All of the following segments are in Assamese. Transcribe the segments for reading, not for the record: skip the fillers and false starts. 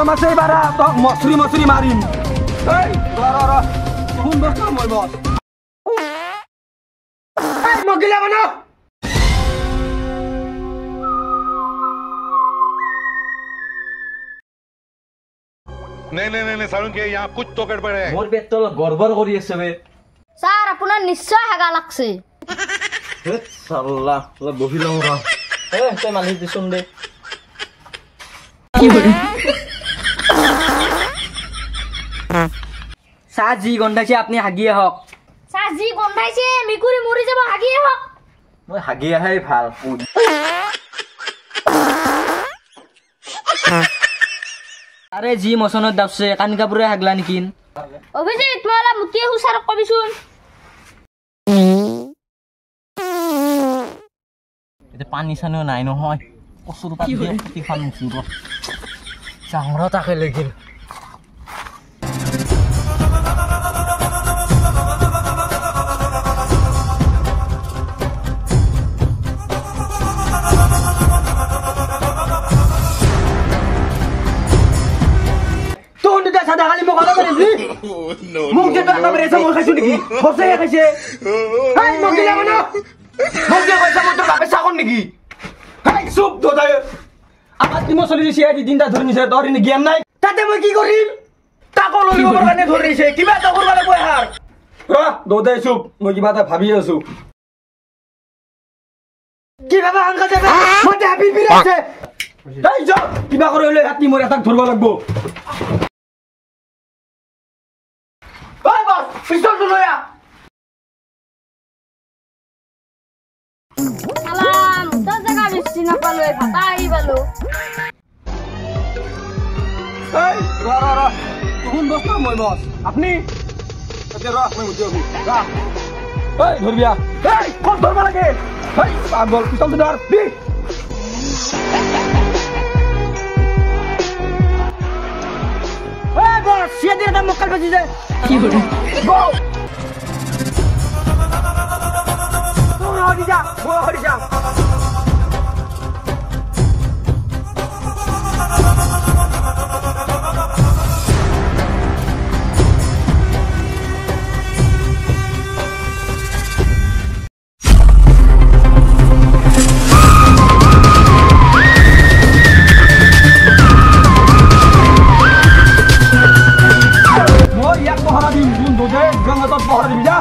দম আছে বাৰা তক মছৰি মছৰি মাৰিম এই ৰ কোন বস্তু মই বস এই মগিলা বনা नहीं सारुण के यहाँ कुछ तो गड़बड़ है मोर पेट तो गड़बड़ কৰি আছে বে স্যাৰ আপনাৰ নিশ্চয় হাগা লাগছে এ সাল্লা ল বহি লও ৰ এ তই মালিক দিছুন দে কি হৰি সাজি গন্ধাইছে আপনি হাগিয়ে হক স্যাৰ জি গন্ধাইছে মিকুৰি মৰি যাব হাগিয়ে হক মই হাগি আহাই ভাল আৰে জি মছনত দাবছে কান কাপোৰে হাগলা নেকি অভিজিৎ মোলা মুতি হুসাৰ কবিছুন এতে পানী চানিও নাই নহয় কচুৰ পাত দিয়ে কি খাম মুছুৰ চাংৰা তাকে লাগিল সাদা খালি মোক কথা বলিবি মোক যে টাকা বেরেছে মই খাইছো নেকি বসে খাইছে এই মগিলা বনা মোক যে কইছা মই তোৰ বাপে চাকন নেকি হাই চুপ দদাই আবাত কি মই চলি দিছি এই দিনটা ধৰি নিছে তোৰ নি জ্ঞান নাই তাতে মই কি কৰিম টাকা লইব কাৰণে ধৰিছে কিবা এটা কৰবা লাগব হার দদাই চুপ মই কিবা এটা ভাবি আছো কি বাবা আনকা যাবে মই হাবি বিৰাছে এই যা কিবা কৰি লৈ হাতি মোৰ এটাক ধৰবা লাগব পিস্তল তো লয়া সালাম তো জায়গা বেশি না পালো এই ভাতা আই বালো এই র কোন বস্তু মই বস আপনি এতে র মই মুতি আবি রা এই ধরবিয়া এই কোন ধরবা লাগে এই পাগল পিস্তল তো ধর দি এই বস সিয়াদের দাম মক্কাল বাজি যায় কি হরি গো তুই হরি যা মই হরি যা পহরা দিবি যা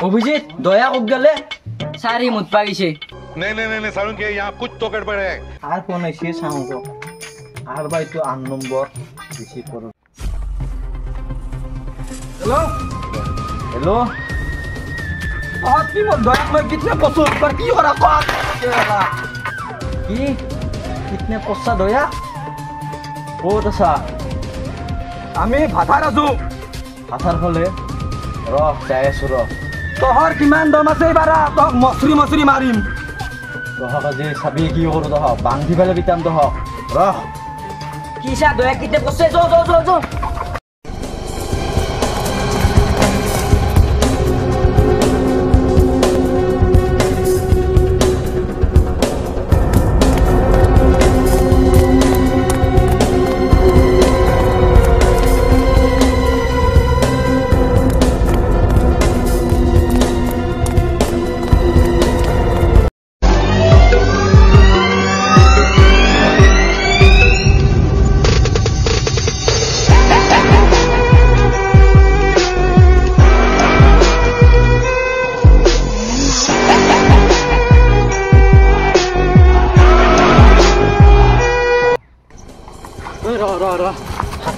অভিজিৎ দয়া কক গেলে সারি মুত পাইছে नहीं सारुण के यहाँ कुछ तो गड़बड़ है আর কোন এসে সাউন্ড আর ভাই তো 8 নম্বর রিসিভ করো हेलो हेलो आपकी दया में कितने पशु पर की हो रहा की कितने पशा दया बहुत अच्छा আমি ভাতাৰ আছো ভাতাৰ হলে ৰহ যাই আছো ৰহ তহৰ কিমান দম আছে বাৰা তক মছৰি মছৰি মাৰিম তহক আজি চাবি কি কৰো তহ বান্ধি পেলাই বিতাম তহ ৰহ কিসা দয়া কিতে পছে যো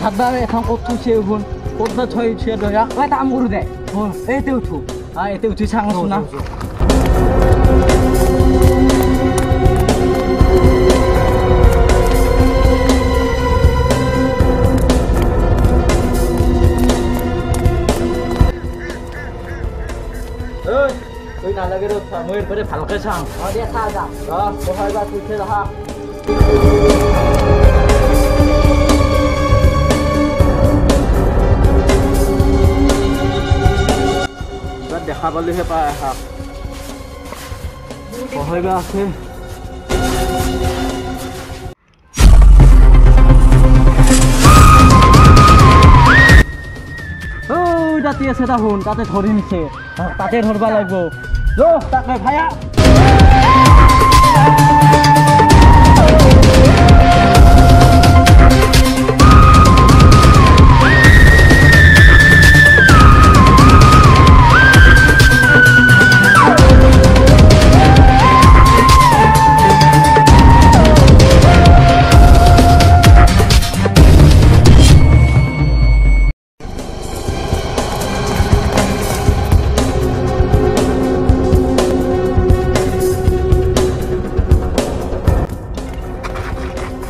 হাতবা এখন কত থৈছে এখন কত থৈছে দয়া এটা কাম কৰো দে এইতে উঠো এতে উঠি চাঙছো না তুই নালাগে রে মই এরপরে ভালকে চাং দিয়া থা যা বহাইবা তুইছে দেখা দেখা পালেহে পাই আহা সহায়বা আছে তাতে আছে দেখোন তাতে ধৰি নিছে তাতে ধৰবা লাগিব তাকে via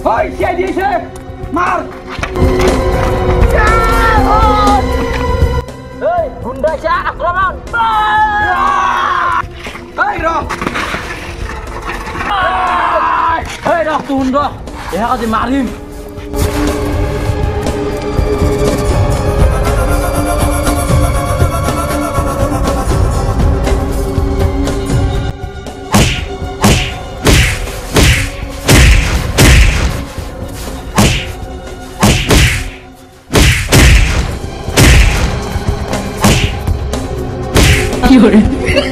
Oi, siya dice! Mar! Hey, Honda siya! Akraman! Hey, Ro! Hey, Ro! Tuhun, Ro! Dia kasi marim! Yun.